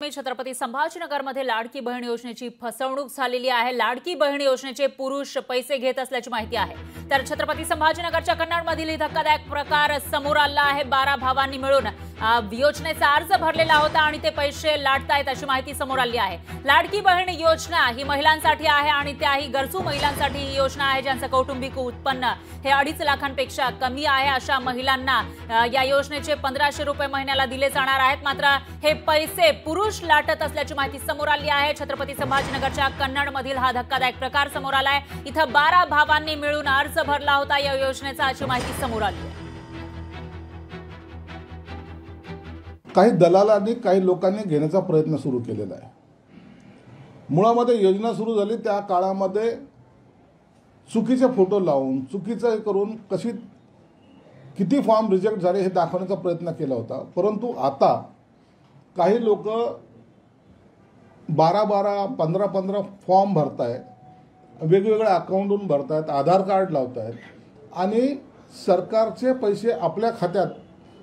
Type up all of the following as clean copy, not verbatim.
बातमी छत्रपती संभाजीनगरमध्ये लाडकी बहीण योजनेची फसवणूक झालेली आहे। लाडकी बहीण योजनेचे पुरुष पैसे घेत असल्याची माहिती आहे। तर छत्रपती संभाजीनगरच्या कन्नडमधील धक्कादायक प्रकार समोर आला आहे। 12 भावांनी मिळून योजनेचा अर्ज भरलेला होता आणि ते पैसे लाटतायत अशी माहिती समोर आली आहे। लाडकी बहीण योजना ही महिलांसाठी आहे आणि त्याही गरजू महिलांसाठी ही योजना आहे ज्यांचं कौटुंबिक उत्पन्न हे 2.5 लाखांपेक्षा कमी आहे। अशा महिलांना या योजनेचे 1500 रुपये महिन्याला दिले जाणार आहेत। मात्र हे पैसे पुरुष लाटत असल्याची माहिती समोर आली आहे। छत्रपती संभाजीनगरच्या कन्नडमधील हा धक्कादायक प्रकार समोर आलाय। इथं 12 भावांनी मिळून अर्ज भरला होता या योजनेचा अशी माहिती समोर आली आहे। काही दलालांनी काही लोकांनी घेण्याचा प्रयत्न सुरू केलेला आहे। मुळामध्ये योजना सुरू झाली त्या काळामध्ये चुकीचे फोटो लावून चुकीचं करून किती फॉर्म रिजेक्ट झाले हे दाखवण्याचा प्रयत्न केला होता। परंतु आता काही लोक 12 15 फॉर्म भरतायत, वेगवेगळ्या अकाउंटवरून भरतायत, आधार कार्ड लावतायत आणि सरकारचे पैसे आपल्या खात्यात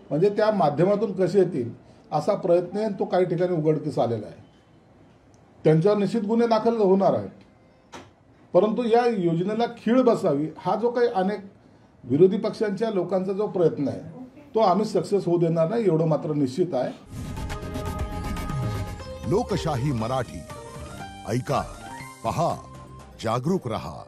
म्हणजे त्या माध्यमातून कसे येतील असा प्रयत्न तो काही ठिकाणी उघडकीस आलेला आहे। त्यांच्यावर निश्चित गुन्हे दाखल होणार आहेत। परंतु या योजनेला खीळ बसावी हा जो काही अनेक विरोधी पक्षांच्या लोकांचा जो प्रयत्न आहे तो आम्ही सक्सेस होऊ देणार नाही एवढं मात्र निश्चित आहे। लोकशाही मराठी ऐका, पहा, जागरूक रहा।